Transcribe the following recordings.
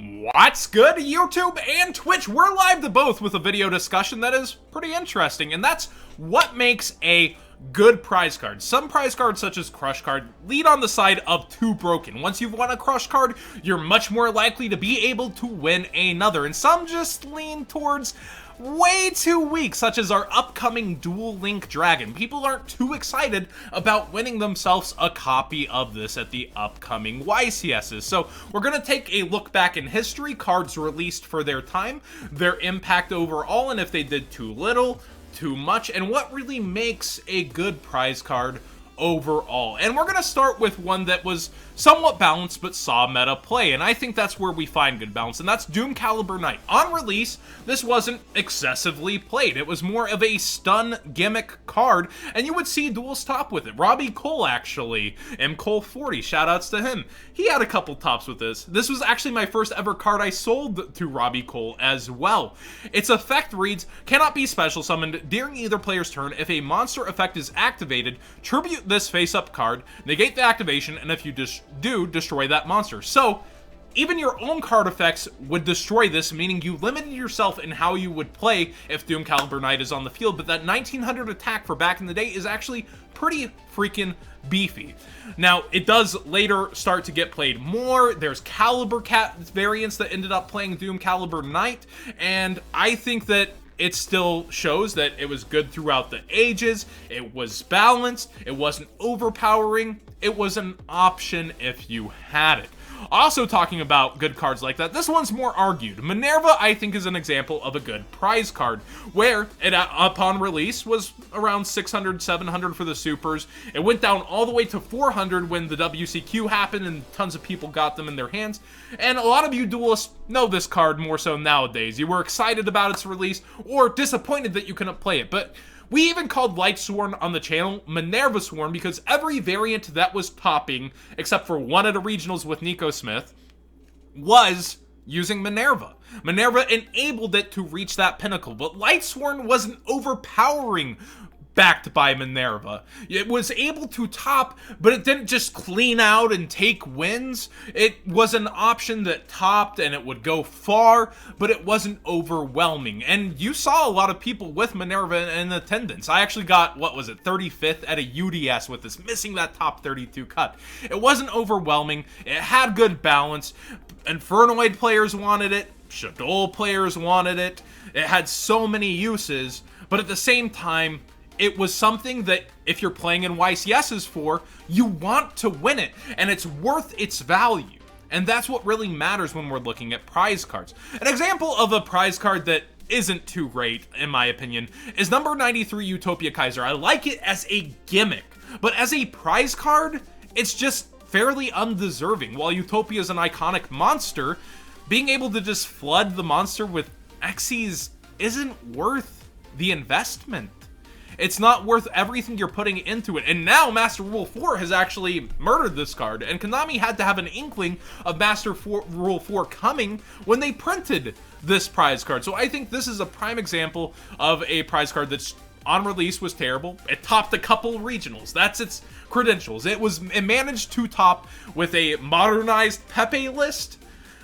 What's good, YouTube and Twitch? We're live to both with a video discussion that is pretty interesting, and that's what makes a good prize card. Some prize cards, such as Crush Card, lead on the side of too broken. Once you've won a Crush Card, you're much more likely to be able to win another, and some just lean towards way too weak, such as our upcoming Dual Link Dragon. People aren't too excited about winning themselves a copy of this at the upcoming YCSs. So we're going to take a look back in history, cards released for their time, their impact overall, and if they did too little, too much, and what really makes a good prize card overall. And we're going to start with one that was somewhat balanced but saw meta play, and I think that's where we find good balance, and that's Doom Caliber Knight. On release, this wasn't excessively played. It was more of a stun gimmick card, and you would see duels top with it. Robbie Cole, actually, MCole40, shoutouts to him. He had a couple tops with this. This was actually my first ever card I sold to Robbie Cole as well. Its effect reads, cannot be special summoned during either player's turn. If a monster effect is activated, tribute this face-up card, negate the activation, and if you destroy that monster. So, even your own card effects would destroy this, meaning you limited yourself in how you would play if Doom Caliber Knight is on the field, but that 1900 attack for back in the day is actually pretty freaking beefy. Now, it does later start to get played more. There's Caliber Cat variants that ended up playing Doom Caliber Knight, and I think that it still shows that it was good throughout the ages, it was balanced, it wasn't overpowering, it was an option if you had it. Also talking about good cards like that, this one's more argued. Minerva, I think, is an example of a good prize card, where it, upon release, was around 600, 700 for the supers. It went down all the way to 400 when the WCQ happened and tons of people got them in their hands. And a lot of you duelists know this card more so nowadays. You were excited about its release, or disappointed that you couldn't play it, but we even called Lightsworn on the channel Minerva Sworn because every variant that was topping, except for one at a regionals with Nico Smith, was using Minerva. Minerva enabled it to reach that pinnacle, but Lightsworn wasn't overpowering backed by Minerva. It was able to top, but it didn't just clean out and take wins. It was an option that topped and it would go far, but it wasn't overwhelming. And you saw a lot of people with Minerva in attendance. I actually got, what was it, 35th at a UDS with this, missing that top 32 cut. It wasn't overwhelming. It had good balance. Infernoid players wanted it. Shadol players wanted it. It had so many uses, but at the same time, it was something that if you're playing in YCSs for, you want to win it, and it's worth its value. And that's what really matters when we're looking at prize cards. An example of a prize card that isn't too great, in my opinion, is number 93 Utopia Kaiser. I like it as a gimmick, but as a prize card, it's just fairly undeserving. While Utopia is an iconic monster, being able to just flood the monster with Xyz isn't worth the investment. It's not worth everything you're putting into it. And now Master Rule 4 has actually murdered this card, and Konami had to have an inkling of Rule 4 coming when they printed this prize card. So I think this is a prime example of a prize card that's on release was terrible. It topped a couple regionals. That's its credentials. It managed to top with a modernized Pepe list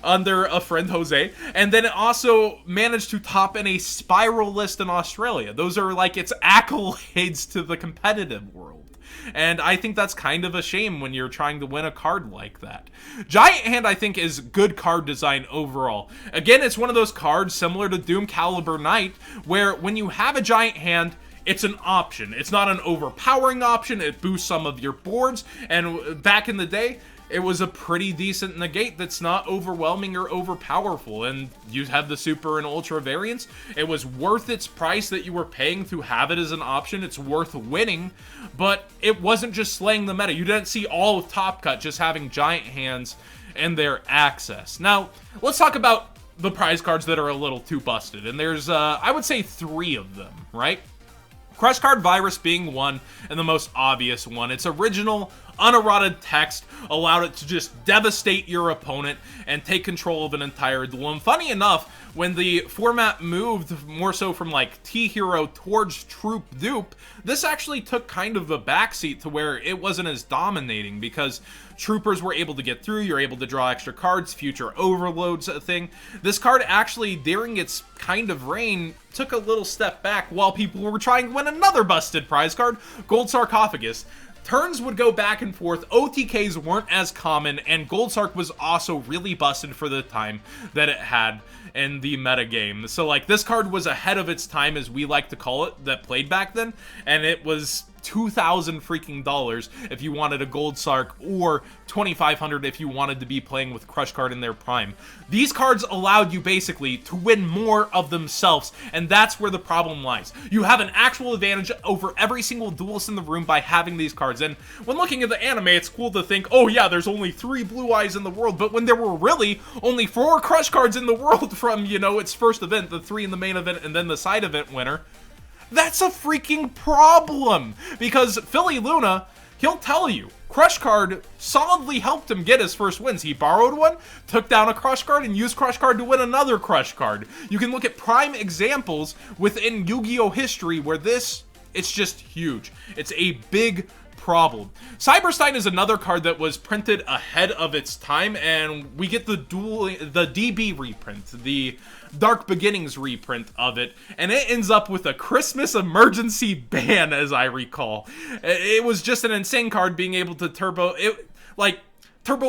under a friend Jose, and then it also managed to top in a spiral list in Australia. Those are like its accolades to the competitive world, and I think that's kind of a shame when you're trying to win a card like that. Giant Hand, I think, is good card design overall. Again, it's one of those cards similar to Doom Caliber Knight, where when you have a Giant Hand, it's an option. It's not an overpowering option. It boosts some of your boards, and back in the day, it was a pretty decent negate that's not overwhelming or overpowerful, and you have the super and ultra variants. It was worth its price that you were paying to have it as an option. It's worth winning, but it wasn't just slaying the meta. You didn't see all of Top Cut just having Giant Hands and their access. Now, let's talk about the prize cards that are a little too busted, and there's, I would say 3 of them, right? Crush Card Virus being one, and the most obvious one. It's original, uneroded text allowed it to just devastate your opponent and take control of an entire duel. And funny enough, when the format moved more so from like T-Hero towards Troop Dupe, this actually took kind of a backseat to where it wasn't as dominating, because troopers were able to get through, you're able to draw extra cards, future overloads a thing. This card actually, during its kind of reign, took a little step back while people were trying to win another busted prize card, Gold Sarcophagus. Turns would go back and forth, OTKs weren't as common, and Gold Sark was also really busted for the time that it had in the meta game. So like, this card was ahead of its time, as we like to call it, that played back then, and it was $2,000 freaking dollars if you wanted a Gold Sark, or $2,500 if you wanted to be playing with Crush Card in their prime. These cards allowed you basically to win more of themselves, and that's where the problem lies. You have an actual advantage over every single duelist in the room by having these cards. And when looking at the anime, it's cool to think, oh yeah, there's only 3 Blue Eyes in the world, but when there were really only 4 Crush Cards in the world from, you know, its first event, the 3 in the main event, and then the side event winner, that's a freaking problem, because Philly Luna, he'll tell you, Crush Card solidly helped him get his first wins. He borrowed one, took down a Crush Card, and used Crush Card to win another Crush Card. You can look at prime examples within Yu-Gi-Oh! History where it's just huge. It's a big problem. Cyberstein is another card that was printed ahead of its time, and we get the DB reprint, the Dark Beginnings reprint of it, and it ends up with a Christmas emergency ban, as I recall. It was just an insane card, being able to turbo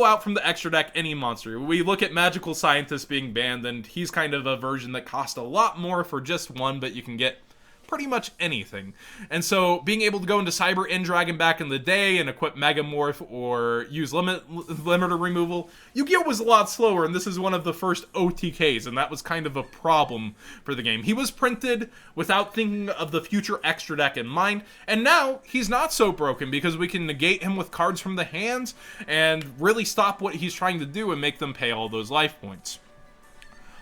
out from the extra deck any monster. We look at Magical Scientist being banned, and he's kind of a version that cost a lot more for just one, but you can get pretty much anything. And so being able to go into Cyber Dragon back in the day and equip Megamorph or use limiter removal, Yu-Gi-Oh! Was a lot slower, and this is one of the first OTKs, and that was kind of a problem for the game. He was printed without thinking of the future extra deck in mind, and now he's not so broken, because we can negate him with cards from the hands and really stop what he's trying to do and make them pay all those life points.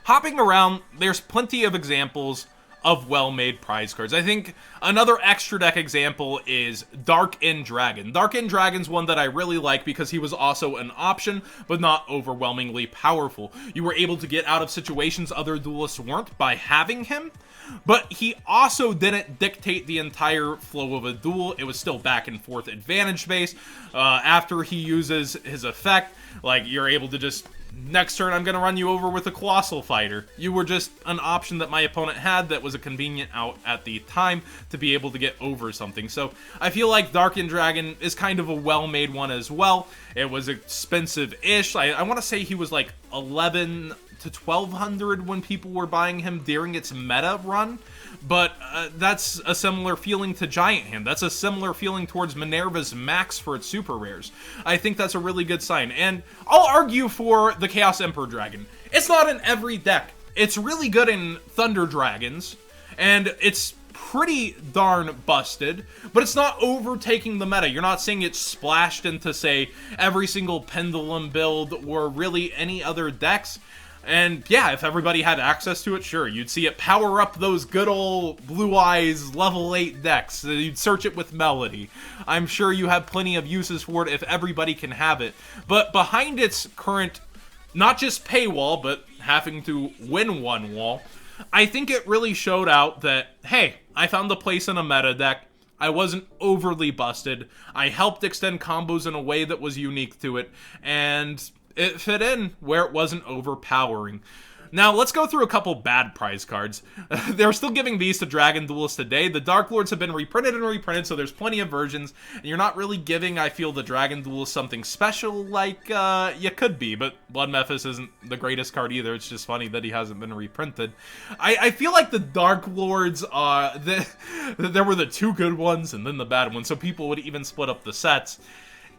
Hopping around, there's plenty of examples of well-made prize cards. I think another extra deck example is Dark End Dragon. Dark End Dragon's one that I really like because he was also an option, but not overwhelmingly powerful. You were able to get out of situations other duelists weren't by having him, but he also didn't dictate the entire flow of a duel. It was still back and forth advantage based. After he uses his effect, like, you're able to just, next turn I'm gonna run you over with a Colossal Fighter. You were just an option that my opponent had that was a convenient out at the time to be able to get over something. So I feel like Dark End Dragon is kind of a well-made one as well. It was expensive-ish. I want to say he was like 11 to 1200 when people were buying him during its meta run, but that's a similar feeling to Giant Hand. That's a similar feeling towards Minerva's Max for its super rares. I think that's a really good sign, and I'll argue for the Chaos Emperor Dragon. It's not in every deck. It's really good in Thunder Dragons, and it's pretty darn busted, but it's not overtaking the meta. You're not seeing it splashed into, say, every single Pendulum build or really any other decks. And yeah, if everybody had access to it, sure, you'd see it power up those good old Blue Eyes level 8 decks. You'd search it with Melody. I'm sure you have plenty of uses for it if everybody can have it. But behind its current, not just paywall, but having to win one wall, I think it really showed out that, hey, I found a place in a meta deck. I wasn't overly busted. I helped extend combos in a way that was unique to it, and it fit in where it wasn't overpowering. Now, let's go through a couple bad prize cards. They're still giving these to Dragon Duelists today. The Dark Lords have been reprinted and reprinted, so there's plenty of versions. And you're not really giving, I feel, the Dragon Duelist something special like you could be. But Blood Mephis isn't the greatest card either. It's just funny that he hasn't been reprinted. I feel like the Dark Lords, there were the two good ones and then the bad ones, so people would even split up the sets.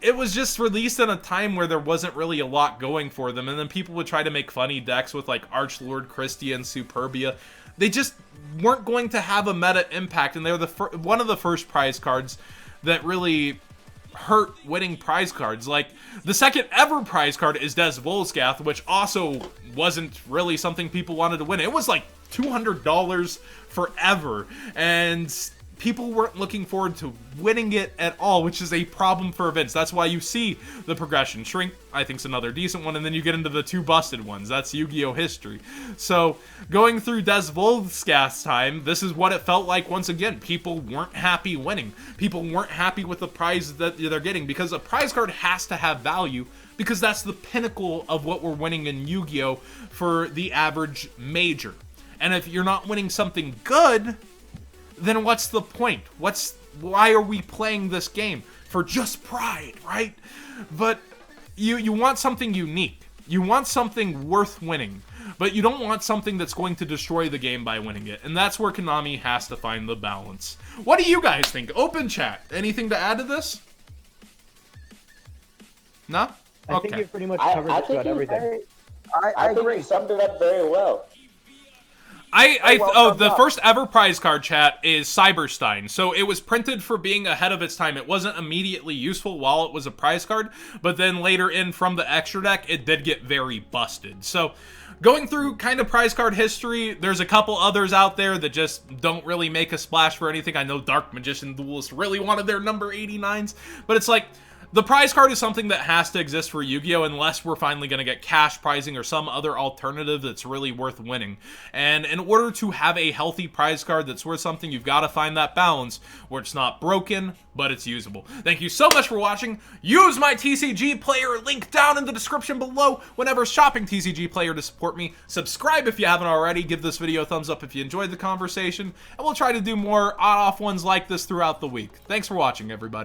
It was just released in a time where there wasn't really a lot going for them, and then people would try to make funny decks with like Archlord, Christia, and Superbia. They just weren't going to have a meta impact, and they're one of the first prize cards that really hurt winning prize cards. Like, the second ever prize card is Des Volsgath, which also wasn't really something people wanted to win. It was like $200 forever, and people weren't looking forward to winning it at all, which is a problem for events. That's why you see the progression. Shrink, I think, is another decent one, and then you get into the 2 busted ones. That's Yu-Gi-Oh! History. So, going through Des Volscast's time, this is what it felt like once again. People weren't happy winning. People weren't happy with the prize that they're getting, because a prize card has to have value, because that's the pinnacle of what we're winning in Yu-Gi-Oh! For the average major. And if you're not winning something good, then what's the point? Why are we playing this game? For just pride, right? But you want something unique. You want something worth winning. But you don't want something that's going to destroy the game by winning it. And that's where Konami has to find the balance. What do you guys think? Open chat. Anything to add to this? No? Okay. I think you pretty much covered just about everything. I agree. You summed it up very well. The first ever prize card, chat, is Cyberstein. So it was printed for being ahead of its time. It wasn't immediately useful while it was a prize card, but then later in from the extra deck, it did get very busted. So going through kind of prize card history, there's a couple others out there that just don't really make a splash for anything. I know Dark Magician Duelists really wanted their number 89s, but it's like, the prize card is something that has to exist for Yu-Gi-Oh! Unless we're finally going to get cash prizing or some other alternative that's really worth winning. And in order to have a healthy prize card that's worth something, you've got to find that balance where it's not broken, but it's usable. Thank you so much for watching. Use my TCG Player link down in the description below whenever shopping TCG Player to support me. Subscribe if you haven't already. Give this video a thumbs up if you enjoyed the conversation. And we'll try to do more on-off ones like this throughout the week. Thanks for watching, everybody.